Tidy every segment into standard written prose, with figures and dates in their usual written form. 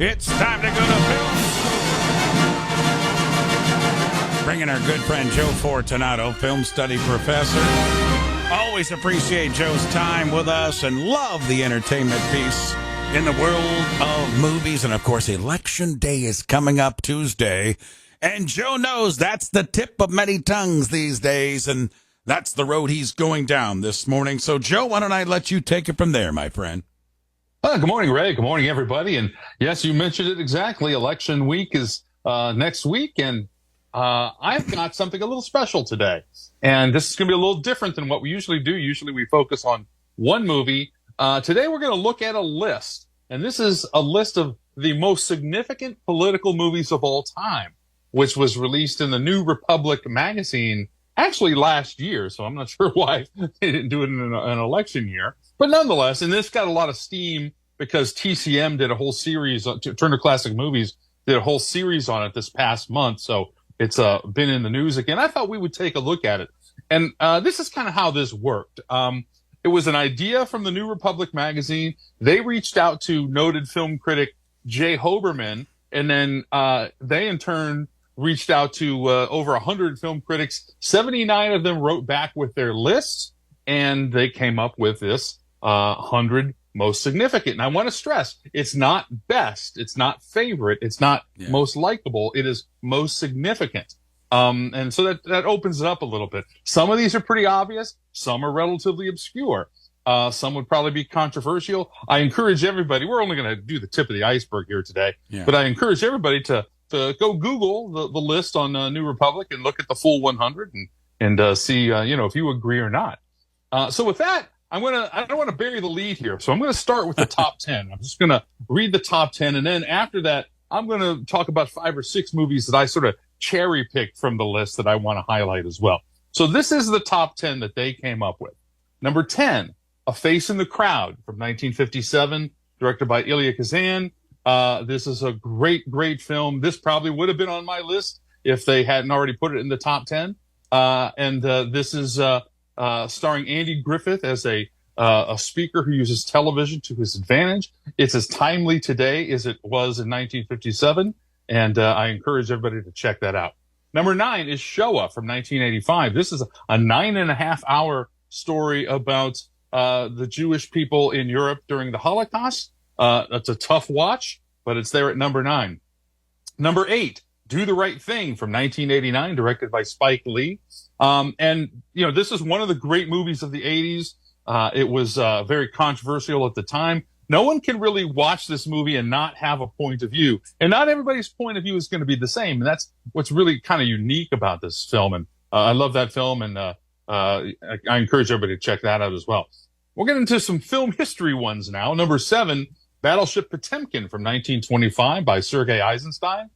It's time to go to film school. Bringing our good friend Joe Fortunato, film study professor. Always appreciate Joe's time with us and love the entertainment piece in the world of movies. And, of course, Election Day is coming up Tuesday. And Joe knows that's the tip of many tongues these days, and that's the road he's going down this morning. So, Joe, why don't I let you take it from there, my friend? Good morning, Ray. Good morning, everybody. And yes, you mentioned it exactly. Election week is next week, and I've got something a little special today. And this is going to be a little different than what we usually do. Usually we focus on one movie. Today we're going to look at a list, and this is a list of the most significant political movies of all time, which was released in the New Republic magazine actually last year. So I'm not sure why they didn't do it in an election year. But nonetheless, and this got a lot of steam because TCM did a whole series, Turner Classic Movies did a whole series on it this past month. So it's been in the news again. I thought we would take a look at it. And this is kind of how this worked. It was an idea from the New Republic magazine. They reached out to noted film critic Jay Hoberman, and then they in turn reached out to over 100 film critics. 79 of them wrote back with their lists, and they came up with this 100 most significant. And I want to stress, it's not best, it's not favorite, it's not most likable, it is most significant. And so that opens it up a little bit. Some of these are pretty obvious, some are relatively obscure. Some would probably be controversial. I encourage everybody, we're only going to do the tip of the iceberg here today, but I encourage everybody to go Google the list on New Republic and look at the full 100 and see, if you agree or not. So with that, I don't want to bury the lead here. So I'm going to start with the top 10. I'm just going to read the top 10. And then after that, I'm going to talk about 5 or 6 movies that I sort of cherry picked from the list that I want to highlight as well. So this is the top 10 that they came up with. Number 10, A Face in the Crowd from 1957, directed by Elia Kazan. This is a great, great film. This probably would have been on my list if they hadn't already put it in the top 10. This is starring Andy Griffith as a speaker who uses television to his advantage. It's as timely today as it was in 1957, and I encourage everybody to check that out. Number 9 is Shoah from 1985. This is a 9.5-hour story about the Jewish people in Europe during the Holocaust. That's a tough watch, but it's there at number 9. Number 8, Do the Right Thing from 1989, directed by Spike Lee. This is one of the great movies of the 80s. It was very controversial at the time. No one can really watch this movie and not have a point of view. And not everybody's point of view is going to be the same. And that's what's really kind of unique about this film. And I love that film, and I encourage everybody to check that out as well. We'll get into some film history ones now. Number 7, Battleship Potemkin from 1925 by Sergei Eisenstein.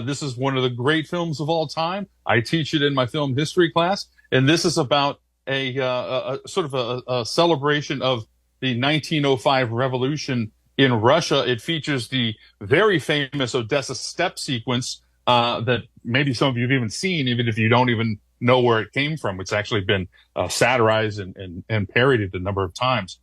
This is one of the great films of all time. I teach it in my film history class, and this is about a sort of a celebration of the 1905 revolution in Russia. It features the very famous Odessa Steppe sequence that maybe some of you have even seen, even if you don't even know where it came from. It's actually been satirized and parodied a number of times.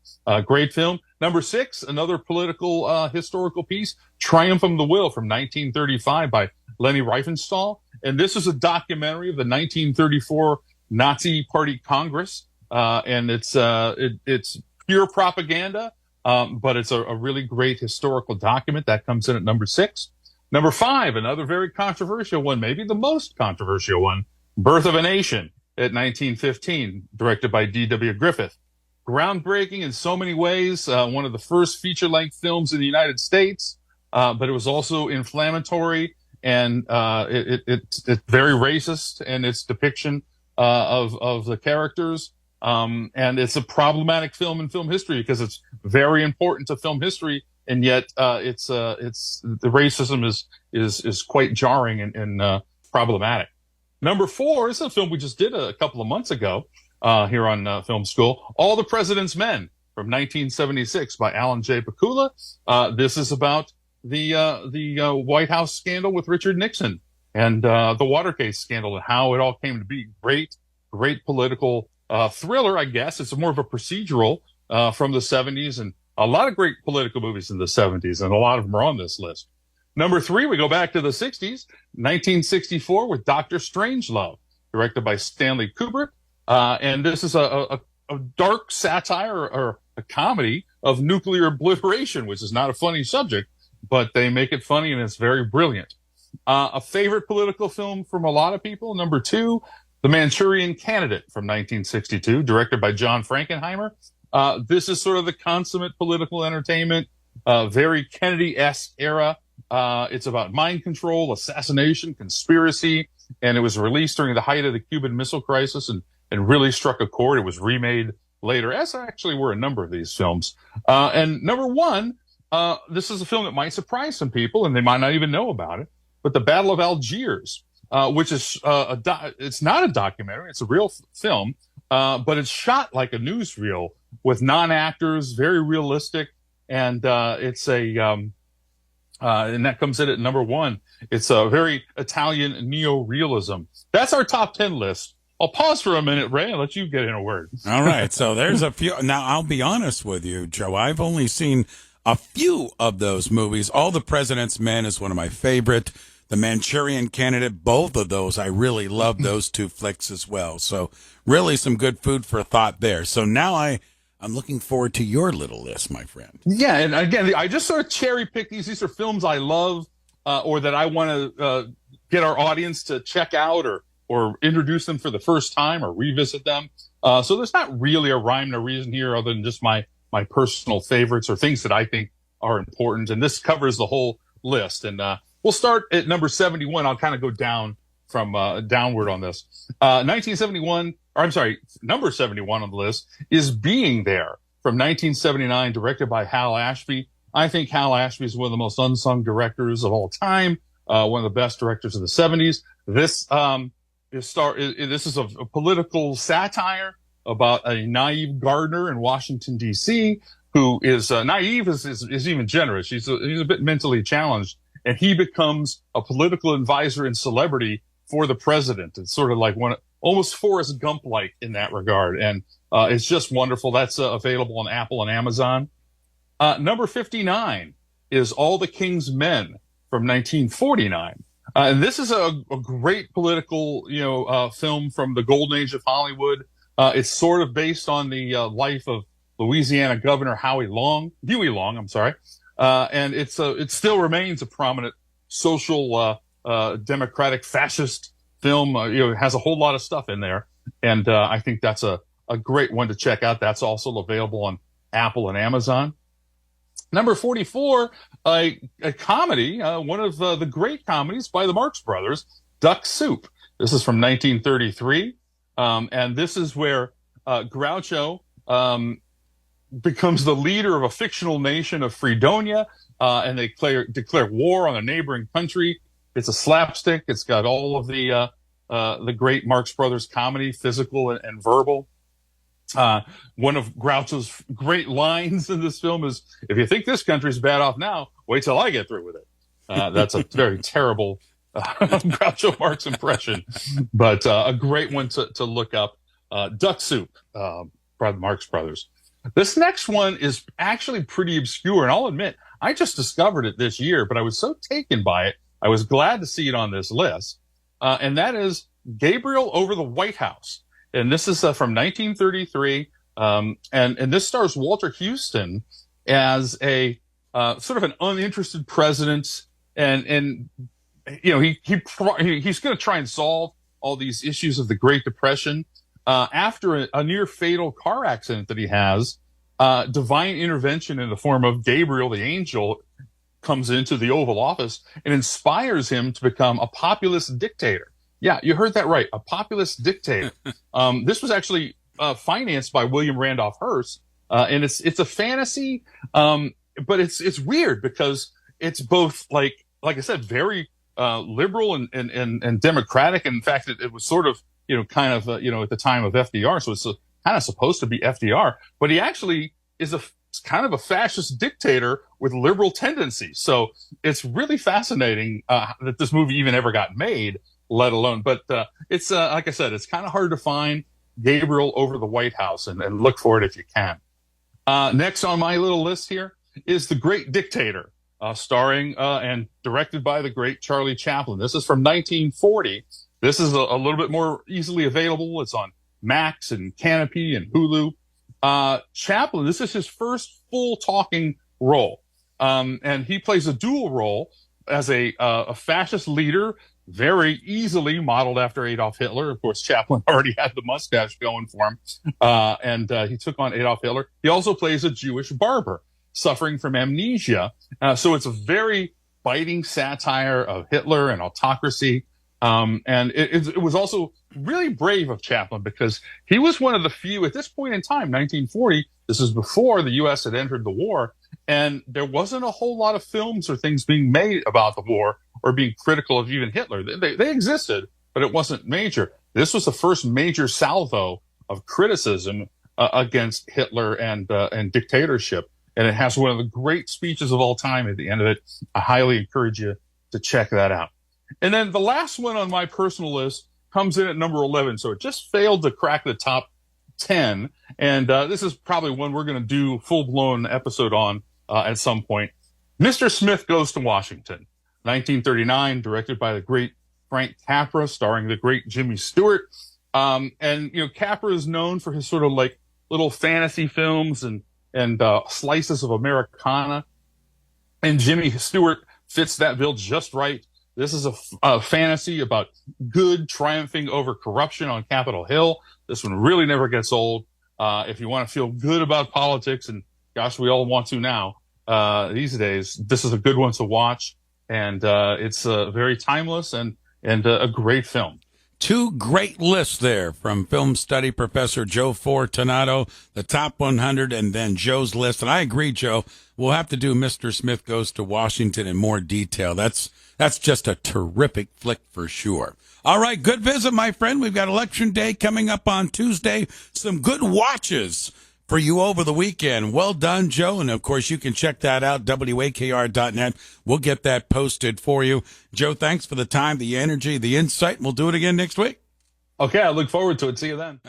Great film. Number 6, another political historical piece, Triumph of the Will from 1935 by Leni Riefenstahl. And this is a documentary of the 1934 Nazi Party Congress. And it's pure propaganda, but it's a really great historical document. That comes in at number 6. Number 5, another very controversial one, maybe the most controversial one, Birth of a Nation at 1915, directed by D.W. Griffith. Groundbreaking in so many ways, one of the first feature-length films in the United States, but it was also inflammatory, and it's very racist in its depiction of the characters. And it's a problematic film in film history because it's very important to film history, and yet it's the racism is quite jarring and problematic. Number 4 is a film we just did a couple of months ago here on Film School, All the President's Men from 1976 by Alan J. Pakula. This is about the White House scandal with Richard Nixon and the Watergate scandal and how it all came to be. Great political thriller, I guess. It's more of a procedural from the 70s, and a lot of great political movies in the 70s, and a lot of them are on this list. Number 3, we go back to the 60s, 1964 with Dr. Strangelove, directed by Stanley Kubrick. And this is a dark satire or a comedy of nuclear obliteration, which is not a funny subject, but they make it funny and it's very brilliant. A favorite political film from a lot of people, number 2, The Manchurian Candidate from 1962, directed by John Frankenheimer. This is sort of the consummate political entertainment, very Kennedy-esque era. It's about mind control, assassination, conspiracy, and it was released during the height of the Cuban Missile Crisis and really struck a chord. It was remade later, as actually were a number of these films. And number 1, this is a film that might surprise some people, and they might not even know about it, but The Battle of Algiers, which is it's not a documentary, it's a real film, but it's shot like a newsreel with non-actors, very realistic, and it's and that comes in at number 1. It's a very Italian neo-realism. That's our top 10 list. I'll pause for a minute, Ray, and let you get in a word. All right. So there's a few. Now, I'll be honest with you, Joe. I've only seen a few of those movies. All the President's Men is one of my favorite. The Manchurian Candidate, both of those, I really love those 2 flicks as well. So really some good food for thought there. So now I'm looking forward to your little list, my friend. Yeah, and again, I just sort of cherry pick these. These are films I love or that I want to get our audience to check out or introduce them for the first time or revisit them. So there's not really a rhyme or reason here other than just my personal favorites or things that I think are important. And this covers the whole list. And we'll start at number 71. I'll kind of go down from downward on this. 1971, or I'm sorry, number 71 on the list is Being There from 1979, directed by Hal Ashby. I think Hal Ashby is one of the most unsung directors of all time, one of the best directors of the 70s. This is a political satire about a naive gardener in Washington, D.C., who is naive is even generous. He's a bit mentally challenged, and he becomes a political advisor and celebrity for the president. It's sort of like almost Forrest Gump-like in that regard, and it's just wonderful. That's available on Apple and Amazon. Number 59 is All the King's Men from 1949. And this is a great political, film from the golden age of Hollywood. It's sort of based on the life of Louisiana Governor Huey Long, I'm sorry. And it still remains a prominent social, democratic fascist film. It has a whole lot of stuff in there. And I think that's a great one to check out. That's also available on Apple and Amazon. Number 44, a comedy, one of the great comedies by the Marx Brothers, Duck Soup. This is from 1933. And this is where Groucho becomes the leader of a fictional nation of Fredonia, and they declare war on a neighboring country. It's a slapstick. It's got all of the great Marx Brothers comedy, physical and verbal. One of Groucho's great lines in this film is, "If you think this country's bad off now, wait till I get through with it." That's a very terrible Groucho Marx impression, but a great one to look up. Duck Soup by the Marx Brothers. This next one is actually pretty obscure, and I'll admit, I just discovered it this year, but I was so taken by it, I was glad to see it on this list, and that is Gabriel Over the White House. And this is from 1933, and this stars Walter Houston as a sort of an uninterested president, and he's going to try and solve all these issues of the Great Depression. After a near fatal car accident that he has, divine intervention in the form of Gabriel the angel comes into the Oval Office and inspires him to become a populist dictator. Yeah, you heard that right. A populist dictator. This was actually financed by William Randolph Hearst, and it's a fantasy, but it's weird because it's both like I said, very liberal and democratic. And in fact, it was sort of kind of at the time of FDR, so it's kind of supposed to be FDR, but he actually is kind of a fascist dictator with liberal tendencies. So it's really fascinating that this movie even ever got made, let alone. But it's like I said, it's kind of hard to find. Gabriel Over the White House, and look for it if you can. Next on my little list here is The Great Dictator starring and directed by the great Charlie Chaplin. This is from 1940. This is a little bit more easily available. It's on Max and Canopy and Hulu. Chaplin, this is his first full talking role. And he plays a dual role as a fascist leader, very easily modeled after Adolf Hitler. Of course, Chaplin already had the mustache going for him. And he took on Adolf Hitler. He also plays a Jewish barber suffering from amnesia. So it's a very biting satire of Hitler and autocracy. And it was also really brave of Chaplin because he was one of the few at this point in time, 1940. This is before the U.S. had entered the war, and there wasn't a whole lot of films or things being made about the war or being critical of even Hitler. They existed, but it wasn't major. This was the first major salvo of criticism against Hitler and dictatorship. And it has one of the great speeches of all time at the end of it. I highly encourage you to check that out. And then the last one on my personal list comes in at number 11. So it just failed to crack the top 10. And this is probably one we're going to do full-blown episode on at some point. Mr. Smith Goes to Washington, 1939, directed by the great Frank Capra, starring the great Jimmy Stewart. And, you know, Capra is known for his sort of like little fantasy films and slices of Americana. And Jimmy Stewart fits that bill just right. This is a fantasy about good triumphing over corruption on Capitol Hill. This one really never gets old. If you want to feel good about politics, and gosh, we all want to now these days, this is a good one to watch. And it's very timeless and a great film. Two great lists there from Film Study Professor Joe Fortunato, the top 100, and then Joe's list. And I agree, Joe, we'll have to do Mr. Smith Goes to Washington in more detail. That's just a terrific flick for sure. All right, good visit, my friend. We've got Election Day coming up on Tuesday. Some good watches for you over the weekend. Well done, Joe. And, of course, you can check that out, WAKR.net. We'll get that posted for you. Joe, thanks for the time, the energy, the insight. We'll do it again next week. Okay, I look forward to it. See you then.